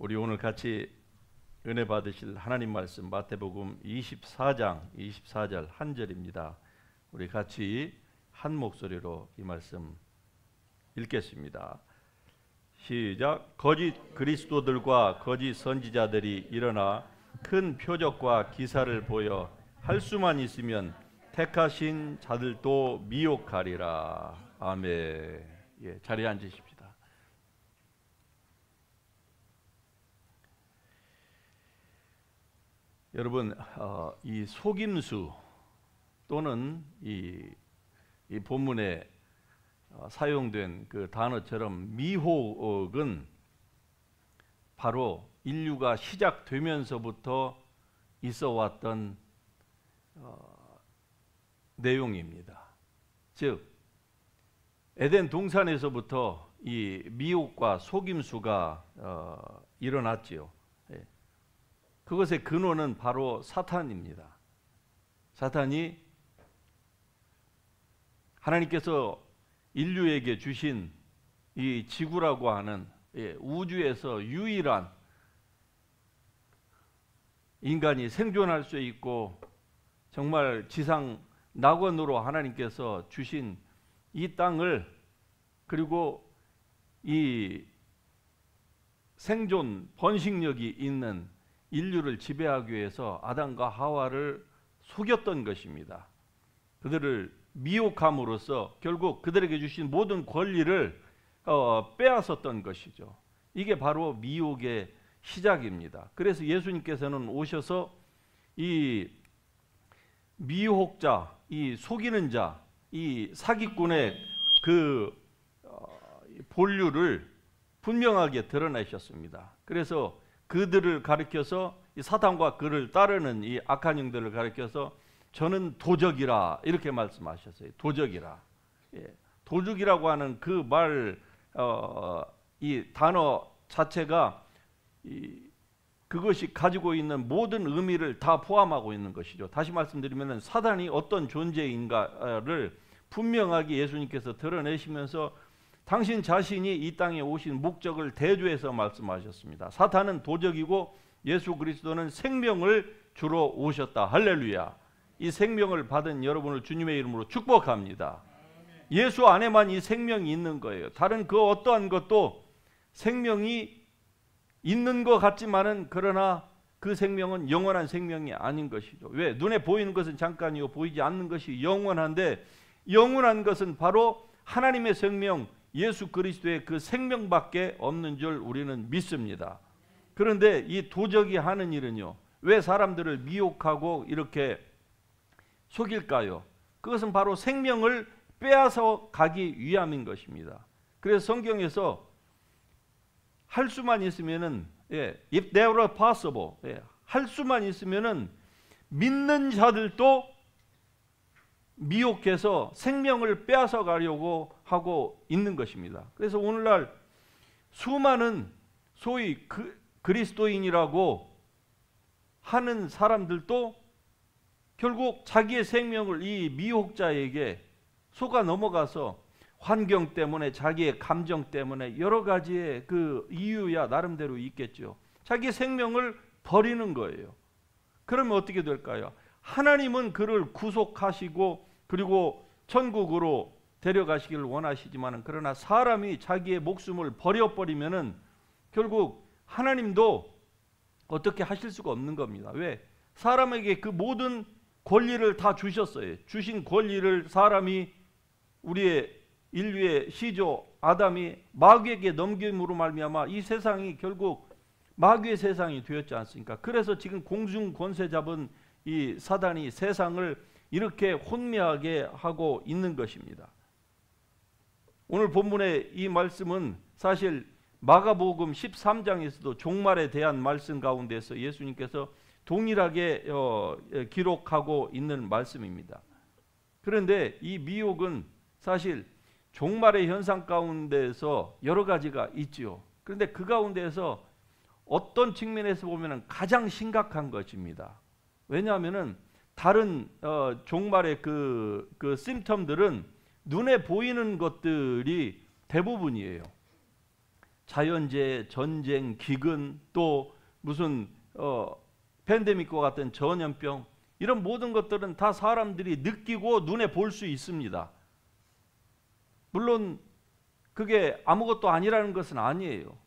우리 오늘 같이 은혜 받으실 하나님 말씀 마태복음 24장 24절 한 절입니다. 우리 같이 한 목소리로 이 말씀 읽겠습니다. 시작. 거짓 그리스도들과 거짓 선지자들이 일어나 큰 표적과 기사를 보여 할 수만 있으면 택하신 자들도 미혹하리라. 아멘. 자리에 앉으십시다. 여러분, 이 속임수 또는 이 본문에 사용된 그 단어처럼 미혹은 바로 인류가 시작되면서부터 있어왔던 내용입니다. 즉, 에덴 동산에서부터 이 미혹과 속임수가 일어났지요. 그것의 근원은 바로 사탄입니다. 사탄이 하나님께서 인류에게 주신 이 지구라고 하는 우주에서 유일한 인간이 생존할 수 있고 정말 지상 낙원으로 하나님께서 주신 이 땅을, 그리고 이 생존 번식력이 있는 인류를 지배하기 위해서 아담과 하와를 속였던 것입니다. 그들을 미혹함으로써 결국 그들에게 주신 모든 권리를 빼앗았던 것이죠. 이게 바로 미혹의 시작입니다. 그래서 예수님께서는 오셔서 이 미혹자, 이 속이는 자, 이 사기꾼의 그 본류를 분명하게 드러내셨습니다. 그래서 그들을 가리켜서 이 사탄과 그를 따르는 이 악한 영들을 가리켜서 저는 도적이라 이렇게 말씀하셨어요. 도적이라. 도적이라고 하는 그 말, 이 단어 자체가 그것이 가지고 있는 모든 의미를 다 포함하고 있는 것이죠. 다시 말씀드리면 사단이 어떤 존재인가를 분명하게 예수님께서 드러내시면서 당신 자신이 이 땅에 오신 목적을 대조해서 말씀하셨습니다. 사탄은 도적이고 예수 그리스도는 생명을 주러 오셨다. 할렐루야. 이 생명을 받은 여러분을 주님의 이름으로 축복합니다. 예수 안에만 이 생명이 있는 거예요. 다른 그 어떠한 것도 생명이 있는 것 같지만은 그러나 그 생명은 영원한 생명이 아닌 것이죠. 왜? 눈에 보이는 것은 잠깐이요 보이지 않는 것이 영원한데, 영원한 것은 바로 하나님의 생명 예수 그리스도의 그 생명밖에 없는 줄 우리는 믿습니다. 그런데 이 도적이 하는 일은요, 왜 사람들을 미혹하고 이렇게 속일까요? 그것은 바로 생명을 빼앗아 가기 위함인 것입니다. 그래서 성경에서 할 수만 있으면은, if there were possible, 할 수만 있으면은 믿는 자들도 미혹해서 생명을 빼앗아 가려고 하고 있는 것입니다. 그래서 오늘날 수많은 소위 그리스도인이라고 하는 사람들도 결국 자기의 생명을 이 미혹자에게 속아 넘어가서 환경 때문에, 자기의 감정 때문에 여러 가지의 그 이유야 나름대로 있겠죠. 자기 생명을 버리는 거예요. 그러면 어떻게 될까요? 하나님은 그를 구속하시고 그리고 천국으로 데려가시기를 원하시지만, 그러나 사람이 자기의 목숨을 버려버리면은 결국 하나님도 어떻게 하실 수가 없는 겁니다. 왜? 사람에게 그 모든 권리를 다 주셨어요. 주신 권리를 사람이, 우리의 인류의 시조 아담이 마귀에게 넘김으로 말미암아 이 세상이 결국 마귀의 세상이 되었지 않습니까? 그래서 지금 공중 권세 잡은 이 사단이 세상을 이렇게 혼미하게 하고 있는 것입니다. 오늘 본문의 이 말씀은 사실 마가복음 13장에서도 종말에 대한 말씀 가운데서 예수님께서 동일하게 기록하고 있는 말씀입니다. 그런데 이 미혹은 사실 종말의 현상 가운데서 여러 가지가 있지요. 그런데 그 가운데서 어떤 측면에서 보면 가장 심각한 것입니다. 왜냐하면 다른 종말의 그 심텀들은 눈에 보이는 것들이 대부분이에요. 자연재해, 전쟁, 기근, 또 무슨 팬데믹과 같은 전염병, 이런 모든 것들은 다 사람들이 느끼고 눈에 볼 수 있습니다. 물론 그게 아무것도 아니라는 것은 아니에요.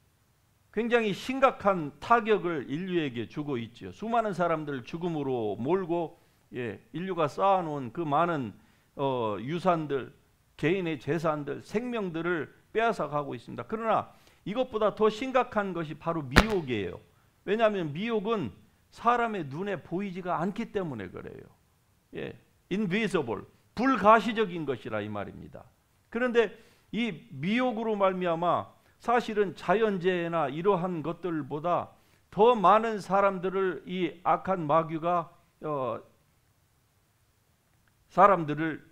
굉장히 심각한 타격을 인류에게 주고 있죠. 수많은 사람들을 죽음으로 몰고 인류가 쌓아놓은 그 많은 유산들, 개인의 재산들, 생명들을 빼앗아 가고 있습니다. 그러나 이것보다 더 심각한 것이 바로 미혹이에요. 왜냐하면 미혹은 사람의 눈에 보이지가 않기 때문에 그래요. invisible, 불가시적인 것이라 이 말입니다. 그런데 이 미혹으로 말미암아 사실은 자연재해나 이러한 것들보다 더 많은 사람들을 이 악한 마귀가 사람들을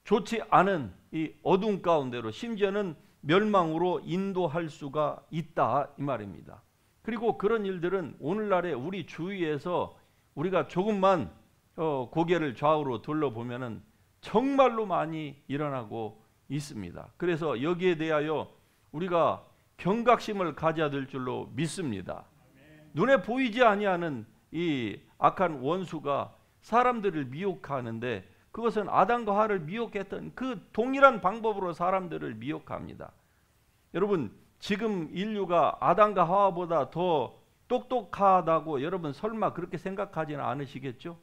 좋지 않은 이 어둠 가운데로, 심지어는 멸망으로 인도할 수가 있다 이 말입니다. 그리고 그런 일들은 오늘날에 우리 주위에서 우리가 조금만 고개를 좌우로 둘러보면은 정말로 많이 일어나고 있습니다. 그래서 여기에 대하여 우리가 경각심을 가져야 될 줄로 믿습니다. 눈에 보이지 아니하는 이 악한 원수가 사람들을 미혹하는데, 그것은 아담과 하와를 미혹했던 그 동일한 방법으로 사람들을 미혹합니다. 여러분, 지금 인류가 아담과 하와보다 더 똑똑하다고 여러분 설마 그렇게 생각하지는 않으시겠죠?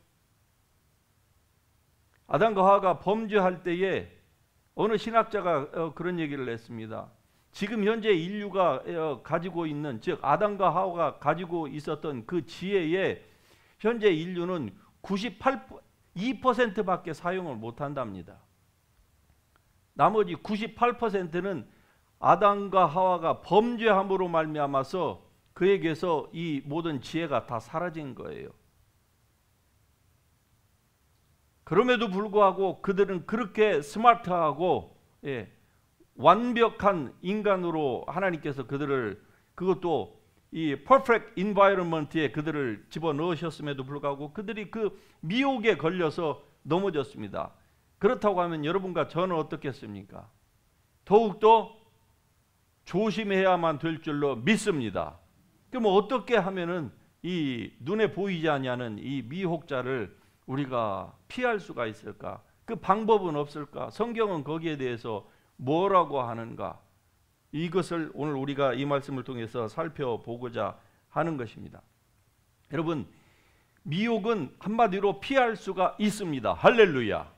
아담과 하와가 범죄할 때에 어느 신학자가 그런 얘기를 했습니다. 지금 현재 인류가 가지고 있는, 즉 아담과 하와가 가지고 있었던 그 지혜에 현재 인류는 2%밖에 사용을 못한답니다. 나머지 98%는 아담과 하와가 범죄함으로 말미암아서 그에게서 이 모든 지혜가 다 사라진 거예요. 그럼에도 불구하고 그들은 그렇게 스마트하고 완벽한 인간으로 하나님께서 그들을, 그것도 이 퍼펙트 인바이러먼트에 그들을 집어넣으셨음에도 불구하고 그들이 그 미혹에 걸려서 넘어졌습니다. 그렇다고 하면 여러분과 저는 어떻겠습니까? 더욱더 조심해야만 될 줄로 믿습니다. 그럼 어떻게 하면은 이 눈에 보이지 아니하는 이 미혹자를 우리가 피할 수가 있을까? 그 방법은 없을까? 성경은 거기에 대해서 뭐라고 하는가? 이것을 오늘 우리가 이 말씀을 통해서 살펴보고자 하는 것입니다. 여러분, 미혹은 한마디로 피할 수가 있습니다. 할렐루야.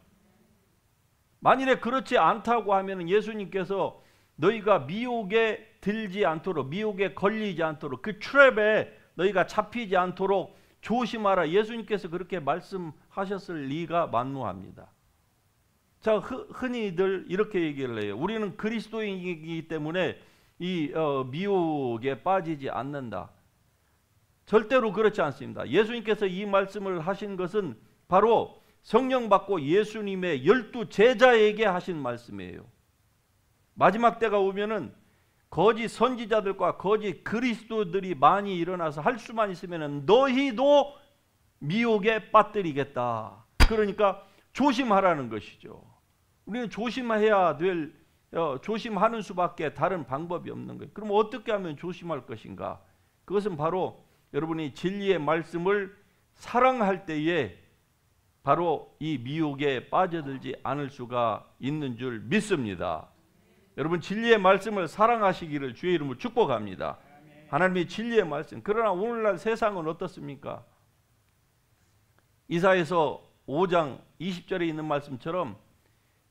만일에 그렇지 않다고 하면 예수님께서 너희가 미혹에 들지 않도록, 미혹에 걸리지 않도록, 그 트랩에 너희가 잡히지 않도록 조심하라, 예수님께서 그렇게 말씀하셨을 리가 만무합니다. 자, 흔히들 이렇게 얘기를 해요. 우리는 그리스도인이기 때문에 이 미혹에 빠지지 않는다. 절대로 그렇지 않습니다. 예수님께서 이 말씀을 하신 것은 바로 성령 받고 예수님의 12 제자에게 하신 말씀이에요. 마지막 때가 오면은 거짓 선지자들과 거짓 그리스도들이 많이 일어나서 할 수만 있으면은 너희도 미혹에 빠뜨리겠다. 그러니까 조심하라는 것이죠. 우리는 조심해야 될, 조심하는 수밖에 다른 방법이 없는 거예요. 그럼 어떻게 하면 조심할 것인가? 그것은 바로 여러분이 진리의 말씀을 사랑할 때에 바로 이 미혹에 빠져들지 않을 수가 있는 줄 믿습니다. 여러분, 진리의 말씀을 사랑하시기를 주의 이름으로 축복합니다. 하나님의 진리의 말씀. 그러나 오늘날 세상은 어떻습니까? 이사야서 5장 20절에 있는 말씀처럼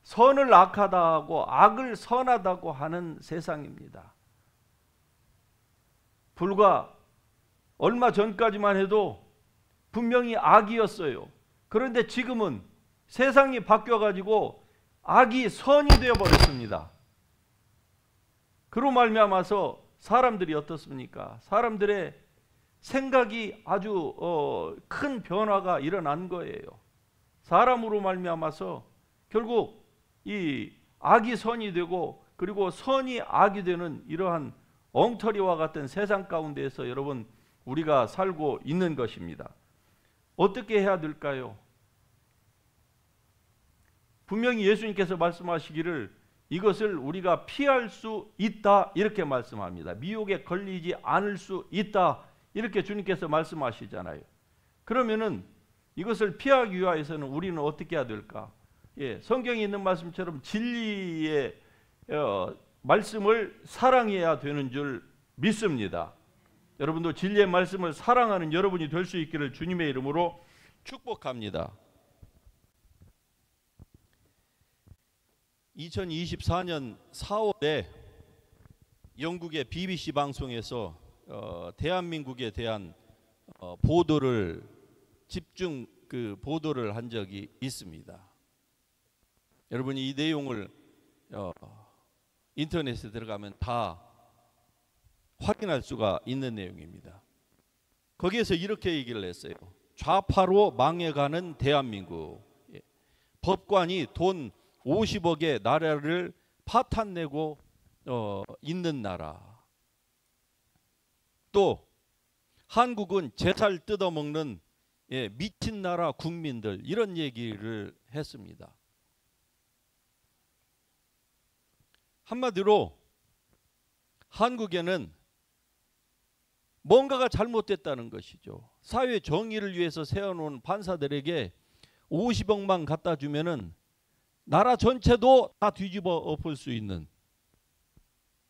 선을 악하다 하고 악을 선하다고 하는 세상입니다. 불과 얼마 전까지만 해도 분명히 악이었어요. 그런데 지금은 세상이 바뀌어가지고 악이 선이 되어버렸습니다. 그로 말미암아서 사람들이 어떻습니까? 사람들의 생각이 아주 큰 변화가 일어난 거예요. 사람으로 말미암아서 결국 이 악이 선이 되고 그리고 선이 악이 되는 이러한 엉터리와 같은 세상 가운데에서 여러분 우리가 살고 있는 것입니다. 어떻게 해야 될까요? 분명히 예수님께서 말씀하시기를 이것을 우리가 피할 수 있다 이렇게 말씀합니다. 미혹에 걸리지 않을 수 있다 이렇게 주님께서 말씀하시잖아요. 그러면은 이것을 피하기 위해서는 우리는 어떻게 해야 될까? 예, 성경에 있는 말씀처럼 진리의 말씀을 사랑해야 되는 줄 믿습니다. 여러분도 진리의 말씀을 사랑하는 여러분이 될 수 있기를 주님의 이름으로 축복합니다. 2024년 4월에 영국의 BBC 방송에서 대한민국에 대한 보도를 집중 보도를 한 적이 있습니다. 여러분이 이 내용을 인터넷에 들어가면 다 확인할 수가 있는 내용입니다. 거기에서 이렇게 얘기를 했어요. 좌파로 망해가는 대한민국. 법관이 돈 50억의 나라를 파탄내고 있는 나라. 또 한국은 제살 뜯어먹는 미친 나라 국민들, 이런 얘기를 했습니다. 한마디로 한국에는 뭔가가 잘못됐다는 것이죠. 사회 정의를 위해서 세워놓은 판사들에게 50억만 갖다 주면은 나라 전체도 다 뒤집어 엎을 수 있는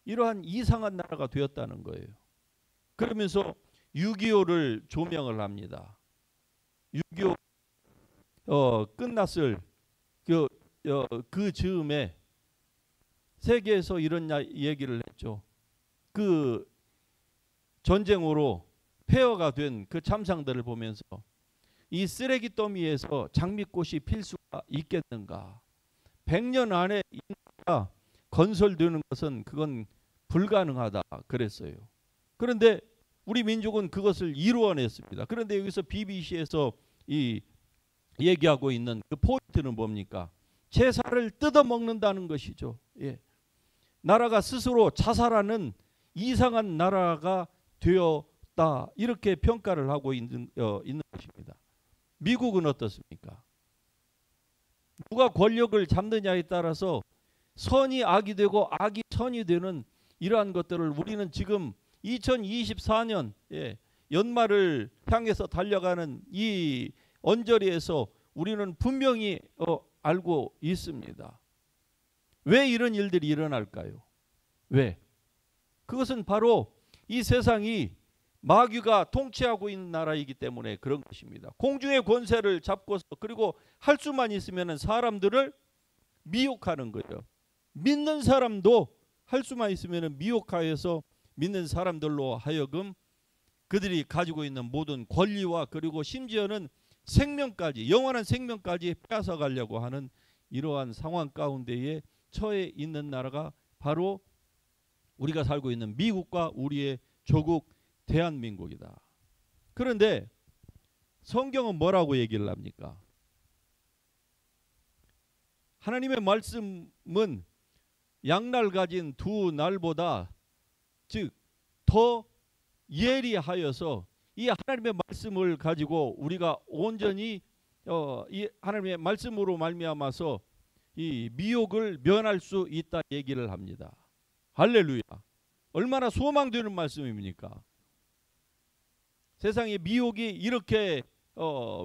이러한 이상한 나라가 되었다는 거예요. 그러면서 6.25를 조명을 합니다. 6.25 끝났을 그 즈음에 세계에서 이런 얘기를 했죠. 그 전쟁으로 폐허가 된 그 참상들을 보면서 이 쓰레기 더미에서 장미꽃이 필 수가 있겠는가? 100년 안에 이 나라가 건설되는 것은 그건 불가능하다 그랬어요. 그런데 우리 민족은 그것을 이루어냈습니다. 그런데 여기서 BBC에서 이 얘기하고 있는 그 포인트는 뭡니까? 제사를 뜯어먹는다는 것이죠. 예. 나라가 스스로 자살하는 이상한 나라가 되었다 이렇게 평가를 하고 있는 것입니다. 미국은 어떻습니까? 누가 권력을 잡느냐에 따라서 선이 악이 되고 악이 선이 되는 이러한 것들을 우리는 지금 2024년 연말을 향해서 달려가는 이 언저리에서 우리는 분명히 알고 있습니다. 왜 이런 일들이 일어날까요? 왜? 그것은 바로 이 세상이 마귀가 통치하고 있는 나라이기 때문에 그런 것입니다. 공중의 권세를 잡고서 그리고 할 수만 있으면 사람들을 미혹하는 거예요. 믿는 사람도 할 수만 있으면 미혹하여서 믿는 사람들로 하여금 그들이 가지고 있는 모든 권리와 그리고 심지어는 생명까지, 영원한 생명까지 빼앗아 가려고 하는 이러한 상황 가운데에 처해 있는 나라가 바로 우리가 살고 있는 미국과 우리의 조국 대한민국이다. 그런데 성경은 뭐라고 얘기를 합니까? 하나님의 말씀은 양날 가진 두 날보다 즉 더 예리하여서 이 하나님의 말씀을 가지고 우리가 온전히 이 하나님의 말씀으로 말미암아서 이 미혹을 면할 수 있다 얘기를 합니다. 할렐루야. 얼마나 소망되는 말씀입니까? 세상에 미혹이 이렇게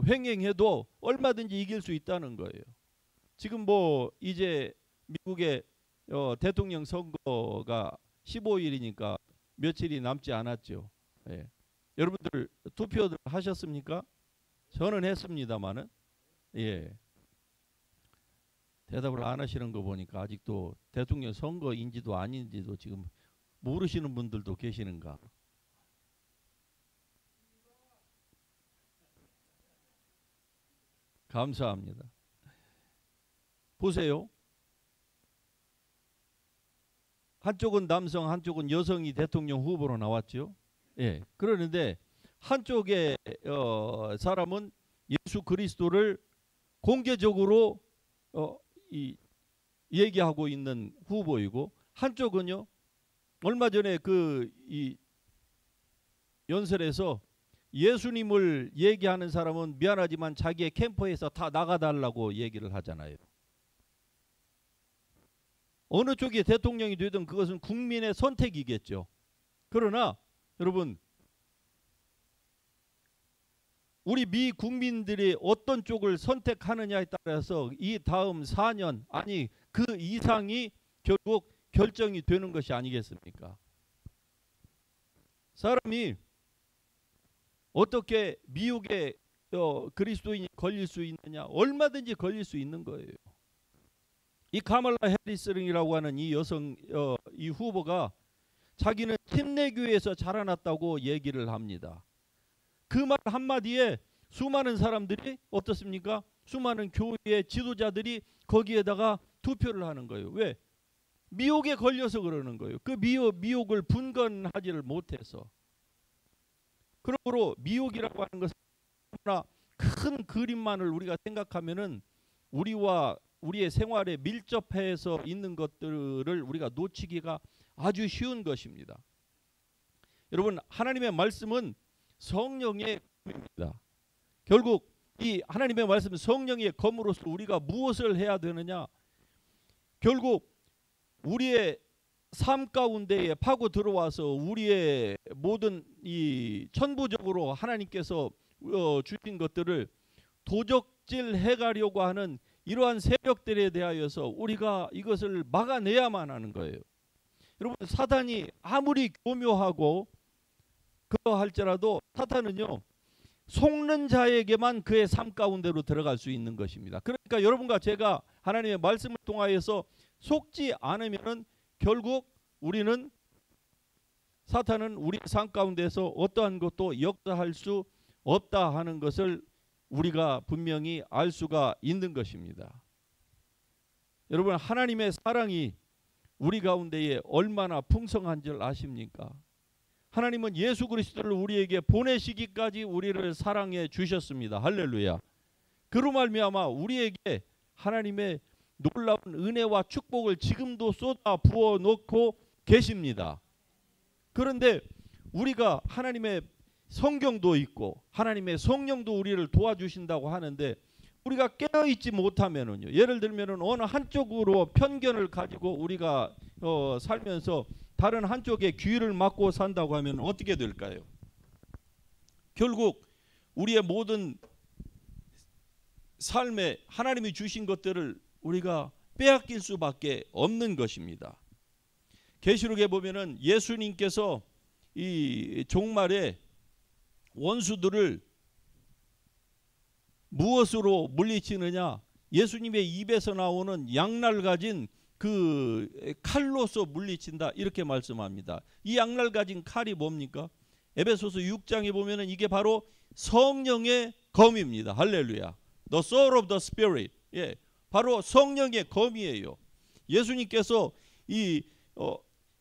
횡행해도 얼마든지 이길 수 있다는 거예요. 지금 뭐 이제 미국의 대통령 선거가 15일이니까 며칠이 남지 않았죠. 예. 여러분들 투표들 하셨습니까? 저는 했습니다마는 예. 대답을 안 하시는 거 보니까 아직도 대통령 선거인지도 아닌지도 지금 모르시는 분들도 계시는가? 감사합니다. 보세요. 한쪽은 남성, 한쪽은 여성이 대통령 후보로 나왔죠. 예. 그러는데 한쪽의 사람은 예수 그리스도를 공개적으로 얘기하고 있는 후보이고 한쪽은요. 얼마 전에 이 연설에서 예수님을 얘기하는 사람은 미안하지만 자기의 캠프에서 다 나가달라고 얘기를 하잖아요. 어느 쪽이 대통령이 되든 그것은 국민의 선택이겠죠. 그러나 여러분, 우리 미 국민들이 어떤 쪽을 선택하느냐에 따라서 이 다음 4년 아니 그 이상이 결국 결정이 되는 것이 아니겠습니까? 사람이 어떻게 미혹에 그리스도인이 걸릴 수 있느냐? 얼마든지 걸릴 수 있는 거예요. 이 카말라 해리스이라고 하는 이 여성 이 후보가 자기는 침례교회에서 자라났다고 얘기를 합니다. 그 말 한마디에 수많은 사람들이 어떻습니까? 수많은 교회의 지도자들이 거기에다가 투표를 하는 거예요. 왜? 미혹에 걸려서 그러는 거예요. 그 미혹을 분간하지를 못해서. 그러므로 미혹이라고 하는 것은 너무나 큰 그림만을 우리가 생각하면은 우리와 우리의 생활에 밀접해서 있는 것들을 우리가 놓치기가 아주 쉬운 것입니다. 여러분, 하나님의 말씀은 성령의 검입니다. 결국 이 하나님의 말씀 성령의 검으로서 우리가 무엇을 해야 되느냐? 결국 우리의 삶 가운데에 파고 들어와서 우리의 모든 이 천부적으로 하나님께서 주신 것들을 도적질해 가려고 하는 이러한 세력들에 대하여서 우리가 이것을 막아내야만 하는 거예요. 여러분, 사단이 아무리 교묘하고 그러할지라도 사탄은요 속는 자에게만 그의 삶 가운데로 들어갈 수 있는 것입니다. 그러니까 여러분과 제가 하나님의 말씀을 통하여서 속지 않으면은 결국 우리는 사탄은 우리 삶 가운데서 어떠한 것도 역사할 수 없다 하는 것을 우리가 분명히 알 수가 있는 것입니다. 여러분, 하나님의 사랑이 우리 가운데에 얼마나 풍성한 줄 아십니까? 하나님은 예수 그리스도를 우리에게 보내시기까지 우리를 사랑해 주셨습니다. 할렐루야. 그로 말미암아 우리에게 하나님의 놀라운 은혜와 축복을 지금도 쏟아 부어 놓고 계십니다. 그런데 우리가 하나님의 성경도 있고 하나님의 성령도 우리를 도와주신다고 하는데 우리가 깨어있지 못하면은요, 예를 들면은 어느 한쪽으로 편견을 가지고 우리가 살면서 다른 한쪽에 귀를 막고 산다고 하면 어떻게 될까요? 결국 우리의 모든 삶에 하나님이 주신 것들을 우리가 빼앗길 수밖에 없는 것입니다. 계시록에 보면은 예수님께서 이 종말에 원수들을 무엇으로 물리치느냐? 예수님의 입에서 나오는 양날 가진 그 칼로서 물리친다, 이렇게 말씀합니다. 이 양날 가진 칼이 뭡니까? 에베소서 6장에 보면은 이게 바로 성령의 검입니다. 할렐루야. The sword of the Spirit. 예, 바로 성령의 검이에요. 예수님께서 이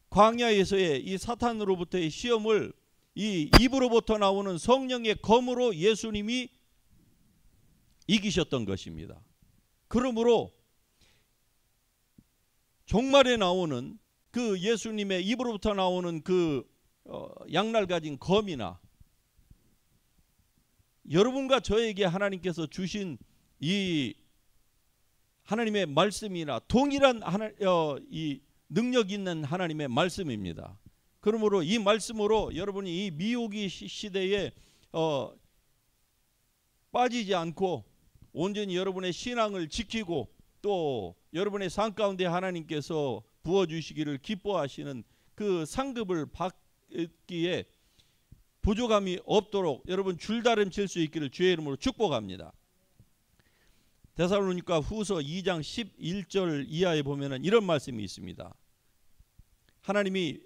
광야에서의 이 사탄으로부터의 시험을 이 입으로부터 나오는 성령의 검으로 예수님이 이기셨던 것입니다. 그러므로 종말에 나오는 그 예수님의 입으로부터 나오는 그 양날 가진 검이나 여러분과 저에게 하나님께서 주신 이 하나님의 말씀이나 동일한 이 능력 있는 하나님의 말씀입니다. 그러므로 이 말씀으로 여러분이 이 미혹의 시대에 빠지지 않고 온전히 여러분의 신앙을 지키고 또 여러분의 삶 가운데 하나님께서 부어주시기를 기뻐하시는 그 상급을 받기에 부족함이 없도록 여러분 줄다름 칠 수 있기를 주의 이름으로 축복합니다. 데살로니가 후서 2장 11절 이하에 보면은 이런 말씀이 있습니다. 하나님이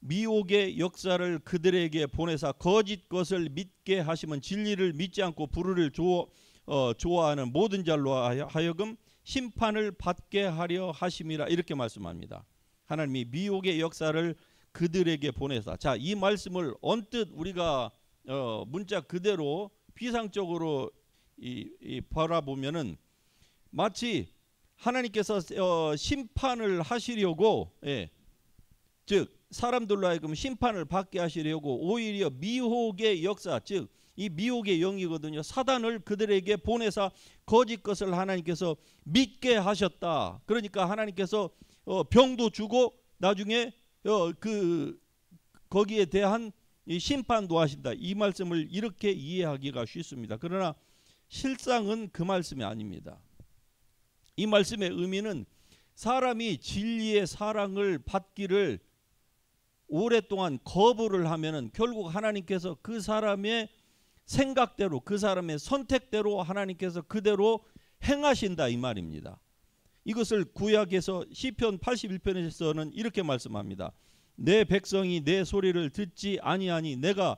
미혹의 역사를 그들에게 보내사 거짓 것을 믿게 하시면 진리를 믿지 않고 불의를 좋아하는 모든 자로 하여금 심판을 받게 하려 하심이라, 이렇게 말씀합니다. 하나님이 미혹의 역사를 그들에게 보내사. 자, 이 말씀을 언뜻 우리가 문자 그대로 피상적으로 바라보면은 마치 하나님께서 심판을 하시려고, 즉 사람들로 하여금 심판을 받게 하시려고 오히려 미혹의 역사, 즉 이 미혹의 영이거든요. 사단을 그들에게 보내사 거짓 것을 하나님께서 믿게 하셨다. 그러니까 하나님께서 병도 주고 나중에 거기에 대한 이 심판도 하신다. 이 말씀을 이렇게 이해하기가 쉽습니다. 그러나 실상은 그 말씀이 아닙니다. 이 말씀의 의미는 사람이 진리의 사랑을 받기를 오랫동안 거부를 하면은 결국 하나님께서 그 사람의 생각대로, 그 사람의 선택대로 하나님께서 그대로 행하신다 이 말입니다. 이것을 구약에서 시편 81편에서는 이렇게 말씀합니다. 내 백성이 내 소리를 듣지 아니하니 내가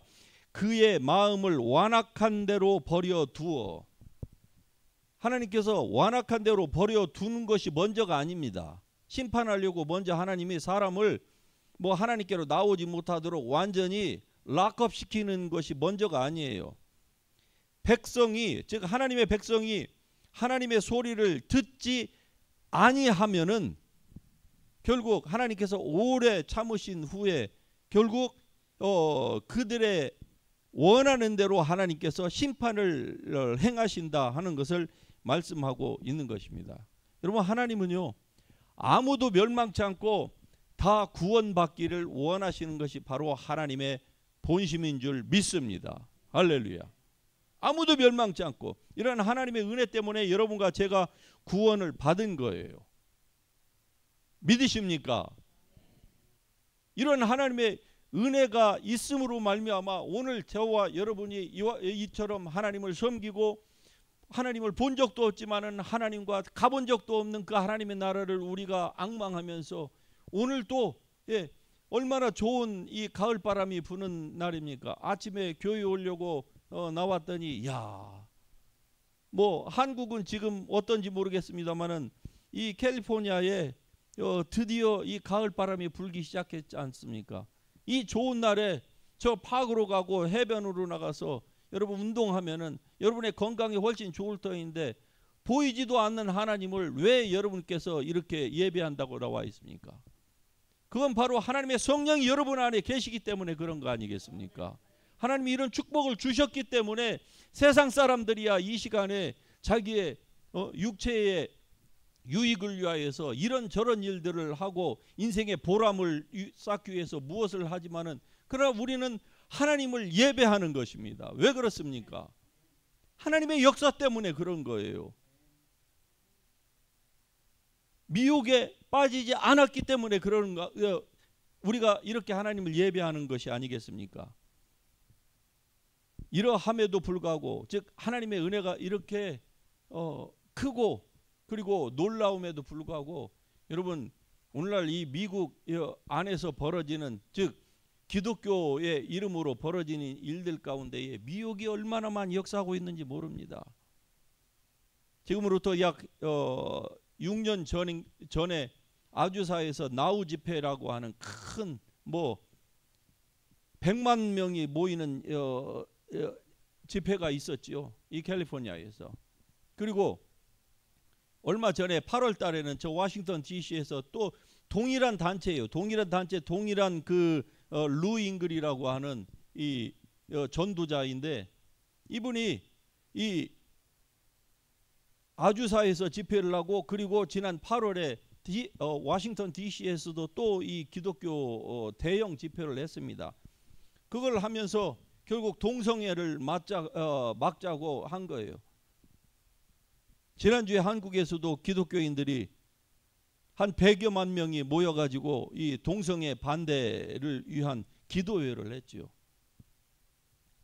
그의 마음을 완악한 대로 버려두어. 하나님께서 완악한 대로 버려두는 것이 먼저가 아닙니다. 심판하려고 먼저 하나님이 사람을 하나님께로 나오지 못하도록 완전히 락업 시키는 것이 먼저가 아니에요. 백성이, 즉 하나님의 백성이 하나님의 소리를 듣지 아니하면은 결국 하나님께서 오래 참으신 후에 결국 그들의 원하는 대로 하나님께서 심판을 행하신다 하는 것을 말씀하고 있는 것입니다. 여러분, 하나님은요 아무도 멸망치 않고 다 구원받기를 원하시는 것이 바로 하나님의 본심인 줄 믿습니다. 할렐루야. 아무도 멸망치 않고, 이런 하나님의 은혜 때문에 여러분과 제가 구원을 받은 거예요. 믿으십니까? 이런 하나님의 은혜가 있음으로 말미암아 오늘 저와 여러분이 이처럼 하나님을 섬기고 하나님을 본 적도 없지만은 하나님과 가본 적도 없는 그 하나님의 나라를 우리가 앙망하면서 오늘 또 얼마나 좋은 이 가을바람이 부는 날입니까? 아침에 교회 오려고 나왔더니 한국은 지금 어떤지 모르겠습니다만은 이 캘리포니아에 드디어 이 가을바람이 불기 시작했지 않습니까? 이 좋은 날에 저 파크로 가고 해변으로 나가서 여러분 운동하면은 여러분의 건강이 훨씬 좋을 터인데 보이지도 않는 하나님을 왜 여러분께서 이렇게 예배한다고 나와 있습니까? 그건 바로 하나님의 성령이 여러분 안에 계시기 때문에 그런 거 아니겠습니까? 하나님이 이런 축복을 주셨기 때문에 세상 사람들이야 이 시간에 자기의 육체의 유익을 위하여서 이런저런 일들을 하고 인생의 보람을 쌓기 위해서 무엇을 하지만은, 그러나 우리는 하나님을 예배하는 것입니다. 왜 그렇습니까? 하나님의 역사 때문에 그런 거예요. 미혹에 빠지지 않았기 때문에 그런가, 우리가 이렇게 하나님을 예배하는 것이 아니겠습니까? 이러함에도 불구하고, 즉 하나님의 은혜가 이렇게 크고 그리고 놀라움에도 불구하고, 여러분 오늘날 이 미국 안에서 벌어지는, 즉 기독교의 이름으로 벌어지는 일들 가운데에 미혹이 얼마나 많이 역사하고 있는지 모릅니다. 지금으로부터 약 6년 전에 아주사에서 나우 집회라고 하는 큰 100만 명이 모이는 집회가 있었지요. 이 캘리포니아에서. 그리고 얼마 전에 8월 달에는 저 워싱턴 DC에서 또 동일한 단체예요. 동일한 단체, 동일한 루 잉글이라고 하는 이 전도자인데, 이분이 이 아주사에서 집회를 하고, 그리고 지난 8월에 워싱턴 DC에서도 또 이 기독교 대형 집회를 했습니다. 그걸 하면서 결국 동성애를 막자고 한 거예요. 지난주에 한국에서도 기독교인들이 한 100여만 명이 모여가지고 이 동성애 반대를 위한 기도회를 했죠.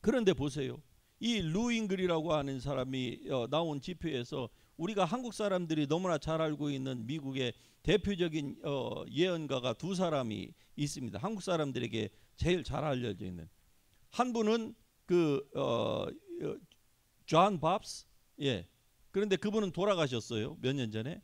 그런데 보세요. 이 루잉글이라고 하는 사람이 나온 집회에서 우리가 한국 사람들이 너무나 잘 알고 있는 미국의 대표적인 예언가가 두 사람이 있습니다. 한국 사람들에게 제일 잘 알려져 있는 한 분은 존 밥스, 그런데 그분은 돌아가셨어요. 몇 년 전에.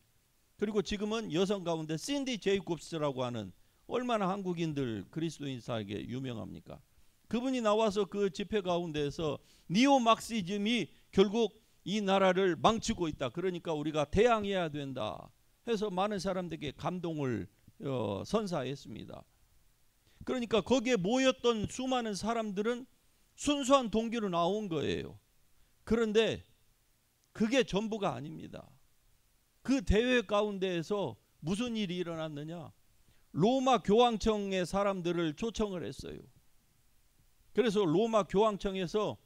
그리고 지금은 여성 가운데 신디 제이콥스라고 하는, 얼마나 한국인들 그리스도인사에게 유명합니까? 그분이 나와서 그 집회 가운데에서 니오 막시즘이 결국 이 나라를 망치고 있다. 그러니까 우리가 대항해야 된다 해서 많은 사람들에게 감동을 선사했습니다. 그러니까 거기에 모였던 수많은 사람들은 순수한 동기로 나온 거예요. 그런데 그게 전부가 아닙니다. 그 대회 가운데에서 무슨 일이 일어났느냐? 로마 교황청의 사람들을 초청을 했어요. 그래서 로마 교황청에서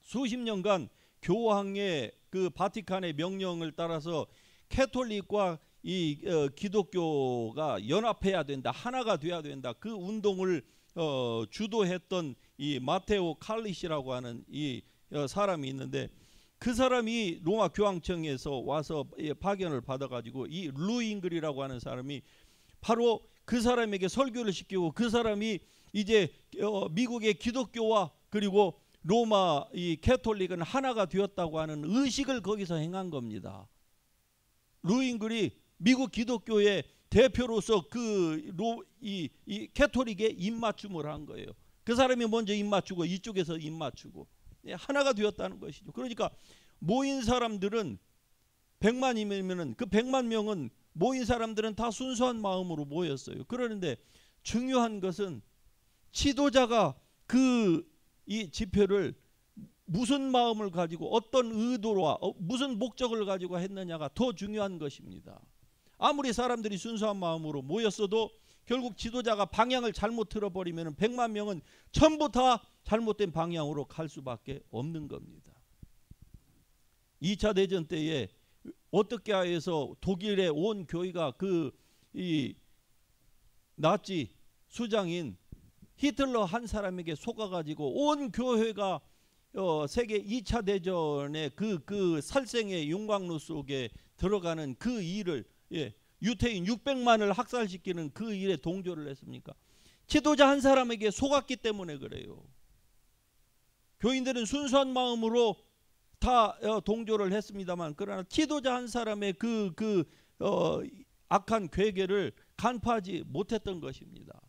수십 년간 교황의 그 바티칸의 명령을 따라서 캐톨릭과 이 기독교가 연합해야 된다, 하나가 돼야 된다, 그 운동을 주도했던 이 마테오 칼리시라고 하는 이 사람이 있는데, 그 사람이 로마 교황청에서 와서 파견을 받아가지고 이 루잉글이라고 하는 사람이 바로 그 사람에게 설교를 시키고, 그 사람이 이제 미국의 기독교와 그리고 로마 이 캐톨릭은 하나가 되었다고 하는 의식을 거기서 행한 겁니다. 루잉글이 미국 기독교의 대표로서 이 캐톨릭에 입맞춤을 한 거예요. 그 사람이 먼저 입맞추고 이쪽에서 입맞추고 하나가 되었다는 것이죠. 그러니까 모인 사람들은 100만이면은 그 100만 명은 모인 사람들은 다 순수한 마음으로 모였어요. 그러는데 중요한 것은 지도자가 이 집회를 무슨 마음을 가지고 어떤 의도와 무슨 목적을 가지고 했느냐가 더 중요한 것입니다. 아무리 사람들이 순수한 마음으로 모였어도 결국 지도자가 방향을 잘못 틀어버리면 100만 명은 전부 다 잘못된 방향으로 갈 수밖에 없는 겁니다. 2차 대전 때에 어떻게 해서 독일의 온 교회가 이 나치 수장인 히틀러 한 사람에게 속아가지고 온 교회가 세계 2차 대전의 그 살생의 용광로 속에 들어가는 그 일을, 유태인 600만을 학살시키는 그 일에 동조를 했습니까? 지도자 한 사람에게 속았기 때문에 그래요. 교인들은 순수한 마음으로 다 동조를 했습니다만, 그러나 지도자 한 사람의 악한 괴계를 간파하지 못했던 것입니다.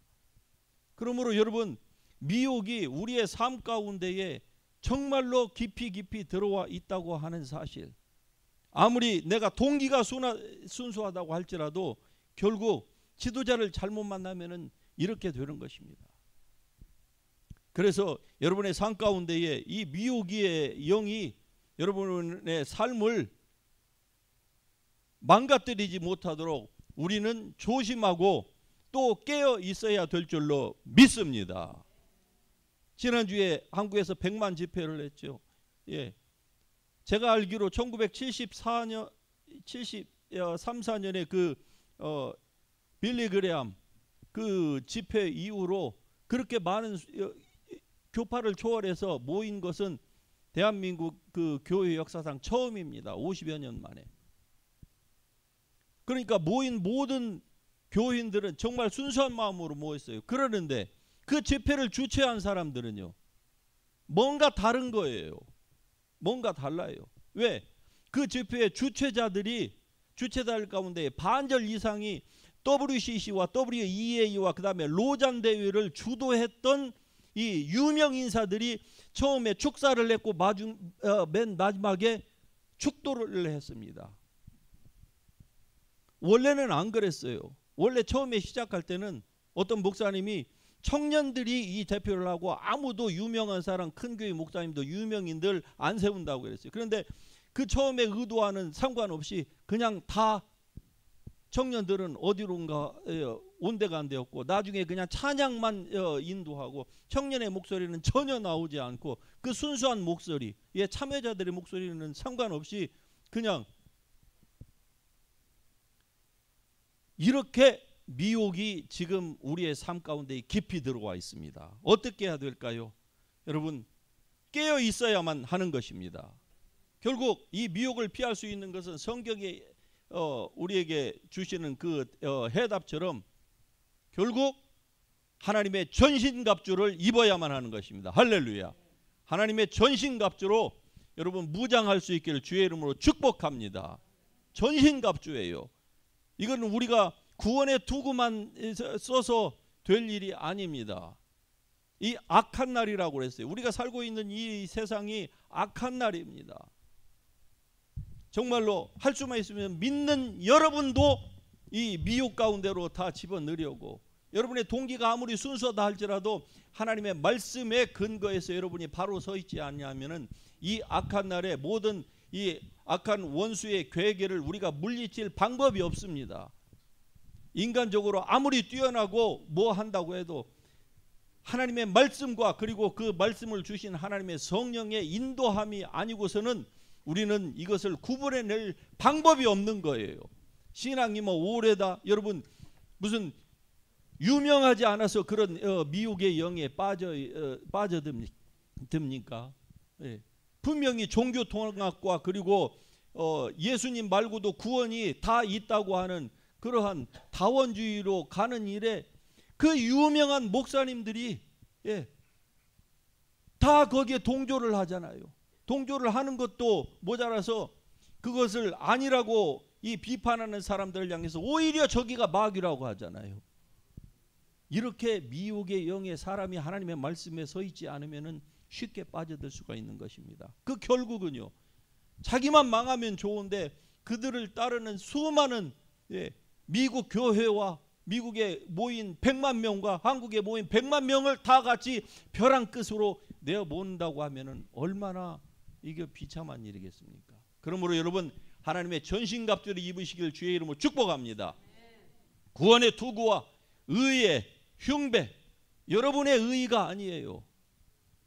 그러므로 여러분, 미혹이 우리의 삶 가운데에 정말로 깊이 들어와 있다고 하는 사실, 아무리 내가 동기가 순수하다고 할지라도 결국 지도자를 잘못 만나면은 이렇게 되는 것입니다. 그래서 여러분의 삶 가운데에 이 미혹의 영이 여러분의 삶을 망가뜨리지 못하도록 우리는 조심하고 또 깨어 있어야 될 줄로 믿습니다. 지난주에 한국에서 100만 집회를 했죠. 제가 알기로 1973, 4년에 빌리 그레암 그 집회 이후로 그렇게 많은 교파를 초월해서 모인 것은 대한민국 그 교회 역사상 처음입니다. 50여 년 만에. 그러니까 모인 모든 교인들은 정말 순수한 마음으로 모였어요. 그러는데 그 집회를 주최한 사람들은요, 뭔가 다른 거예요. 뭔가 달라요. 왜? 그 집회의 주최자들 가운데 반절 이상이 WCC와 WEA와 그 다음에 로잔 대회를 주도했던 이 유명 인사들이 처음에 축사를 했고 맨 마지막에 축도를 했습니다. 원래는 안 그랬어요. 원래 처음에 시작할 때는 어떤 목사님이 청년들이 이 대표를 하고 아무도 유명한 사람, 큰 교회 목사님도 유명인들 안 세운다고 그랬어요. 그런데 그 처음에 의도와는 상관없이 그냥 다 청년들은 어디론가 온데가 안 되었고, 나중에 그냥 찬양만 인도하고 청년의 목소리는 전혀 나오지 않고 그 순수한 목소리, 참여자들의 목소리는 상관없이 그냥 이렇게 미혹이 지금 우리의 삶 가운데 깊이 들어와 있습니다. 어떻게 해야 될까요? 여러분, 깨어 있어야만 하는 것입니다. 결국 이 미혹을 피할 수 있는 것은 성경이 우리에게 주시는 그 해답처럼 결국 하나님의 전신갑주를 입어야만 하는 것입니다. 할렐루야. 하나님의 전신갑주로 여러분 무장할 수 있기를 주의 이름으로 축복합니다. 전신갑주예요. 이건 우리가 구원의 도구만 써서 될 일이 아닙니다. 이 악한 날이라고 그랬어요. 우리가 살고 있는 이 세상이 악한 날입니다. 정말로 할 수만 있으면 믿는 여러분도 이 미혹 가운데로 다 집어넣으려고, 여러분의 동기가 아무리 순수하다 할지라도 하나님의 말씀에 근거해서 여러분이 바로 서 있지 않냐면은 이 악한 날에 모든 이 악한 원수의 괴계를 우리가 물리칠 방법이 없습니다. 인간적으로 아무리 뛰어나고 뭐 한다고 해도 하나님의 말씀과 그리고 그 말씀을 주신 하나님의 성령의 인도함이 아니고서는 우리는 이것을 구분해낼 방법이 없는 거예요. 신앙이 뭐 오래다, 여러분 무슨 유명하지 않아서 그런 미혹의 영에 빠져듭니까? 예. 분명히 종교통합과 그리고 예수님 말고도 구원이 다 있다고 하는 그러한 다원주의로 가는 일에 그 유명한 목사님들이 다 거기에 동조를 하잖아요. 동조를 하는 것도 모자라서 그것을 아니라고 이 비판하는 사람들을 향해서 오히려 저기가 마귀라고 하잖아요. 이렇게 미혹의 영에 사람이 하나님의 말씀에 서 있지 않으면 쉽게 빠져들 수가 있는 것입니다. 그 결국은요, 자기만 망하면 좋은데 그들을 따르는 수많은 미국 교회와 미국에 모인 100만 명과 한국에 모인 100만 명을 다 같이 벼랑 끝으로 내어모은다고 하면은 얼마나 이게 비참한 일이겠습니까? 그러므로 여러분, 하나님의 전신갑주를 입으시길 주의 이름으로 축복합니다. 구원의 투구와 의의 흉배, 여러분의 의의가 아니에요.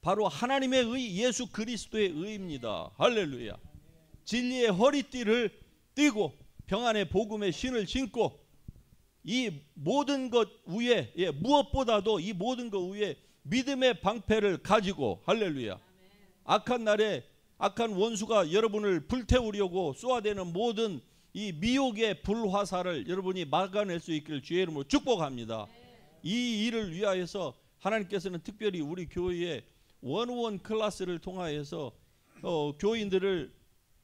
바로 하나님의 의, 예수 그리스도의 의입니다. 할렐루야. 진리의 허리띠를 띠고 평안의 복음의 신을 신고 이 모든 것 위에, 무엇보다도 이 모든 것 위에 믿음의 방패를 가지고, 할렐루야, 악한 날에 악한 원수가 여러분을 불태우려고 쏘아대는 모든 이 미혹의 불화살을 여러분이 막아낼 수 있기를 주의 이름으로 축복합니다. 이 일을 위하여서 하나님께서는 특별히 우리 교회에 원오원 클래스를 통하여서 교인들을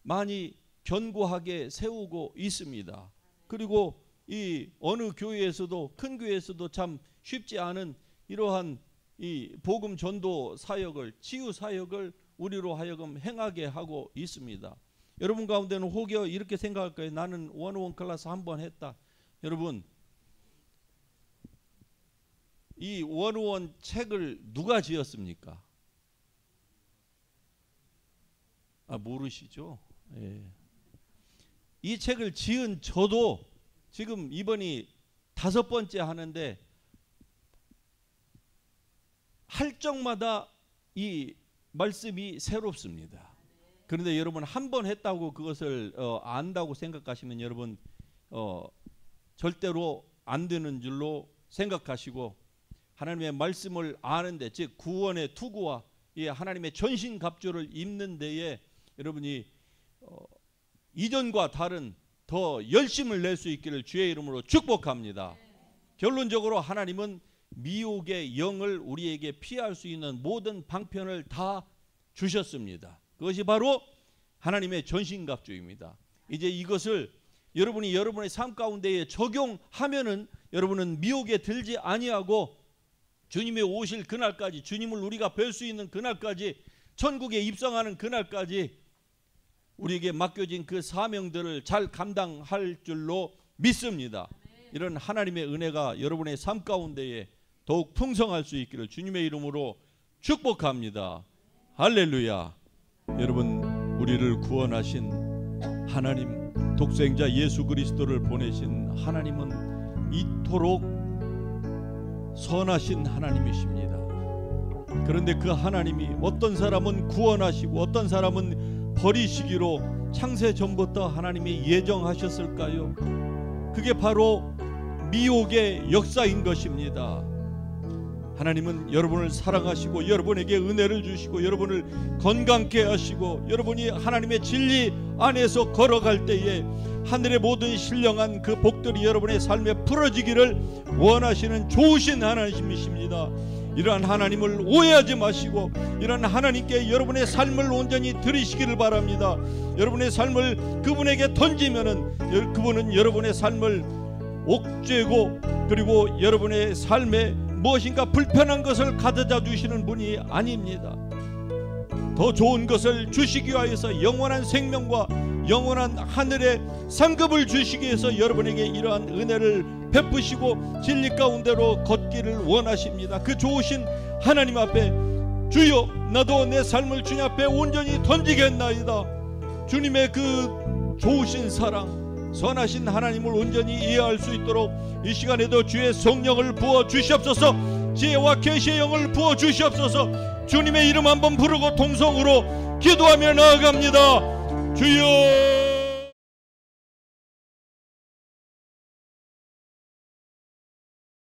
많이 견고하게 세우고 있습니다. 그리고 이 어느 교회에서도, 큰 교회에서도 참 쉽지 않은 이러한 이 복음 전도 사역을, 치유 사역을 우리로 하여금 행하게 하고 있습니다. 여러분 가운데는 혹여 이렇게 생각할 거예요. 나는 원오원 클래스 한 번 했다. 여러분, 이 원오원 책을 누가 지었습니까? 모르시죠? 예. 이 책을 지은 저도 지금 이번이 5번째 하는데 할 적마다 이 말씀이 새롭습니다. 그런데 여러분, 한 번 했다고 그것을 안다고 생각하시면 여러분 절대로 안 되는 줄로 생각하시고, 하나님의 말씀을 아는데, 즉 구원의 투구와 이 하나님의 전신갑주를 입는 데에 여러분이 이전과 다른 더 열심을 낼 수 있기를 주의 이름으로 축복합니다. 결론적으로 하나님은 미혹의 영을 우리에게 피할 수 있는 모든 방편을 다 주셨습니다. 그것이 바로 하나님의 전신갑주입니다. 이제 이것을 여러분이 여러분의 삶 가운데에 적용하면은 여러분은 미혹에 들지 아니하고 주님이 오실 그날까지, 주님을 우리가 뵐 수 있는 그날까지, 천국에 입성하는 그날까지 우리에게 맡겨진 그 사명들을 잘 감당할 줄로 믿습니다. 이런 하나님의 은혜가 여러분의 삶 가운데에 더욱 풍성할 수 있기를 주님의 이름으로 축복합니다. 할렐루야. 여러분, 우리를 구원하신 하나님, 독생자 예수 그리스도를 보내신 하나님은 이토록 선하신 하나님이십니다. 그런데 그 하나님이 어떤 사람은 구원하시고 어떤 사람은 버리시기로 창세 전부터 하나님이 예정하셨을까요? 그게 바로 미혹의 역사인 것입니다. 하나님은 여러분을 사랑하시고 여러분에게 은혜를 주시고 여러분을 건강케 하시고 여러분이 하나님의 진리 안에서 걸어갈 때에 하늘의 모든 신령한 그 복들이 여러분의 삶에 풀어지기를 원하시는 좋으신 하나님이십니다. 이러한 하나님을 오해하지 마시고 이러한 하나님께 여러분의 삶을 온전히 드리시기를 바랍니다. 여러분의 삶을 그분에게 던지면은 그분은 여러분의 삶을 옥죄고 그리고 여러분의 삶에 무엇인가 불편한 것을 가져다 주시는 분이 아닙니다. 더 좋은 것을 주시기 위해서 영원한 생명과 영원한 하늘의 상급을 주시기 위해서 여러분에게 이러한 은혜를 베푸시고 진리 가운데로 걷기를 원하십니다. 그 좋으신 하나님 앞에 주여 나도 내 삶을 주님 앞에 온전히 던지겠나이다. 주님의 그 좋으신 사랑, 선하신 하나님을 온전히 이해할 수 있도록 이 시간에도 주의 성령을 부어 주시옵소서. 지혜와 계시의 영을 부어 주시옵소서. 주님의 이름 한번 부르고 통성으로 기도하며 나아갑니다. 주여.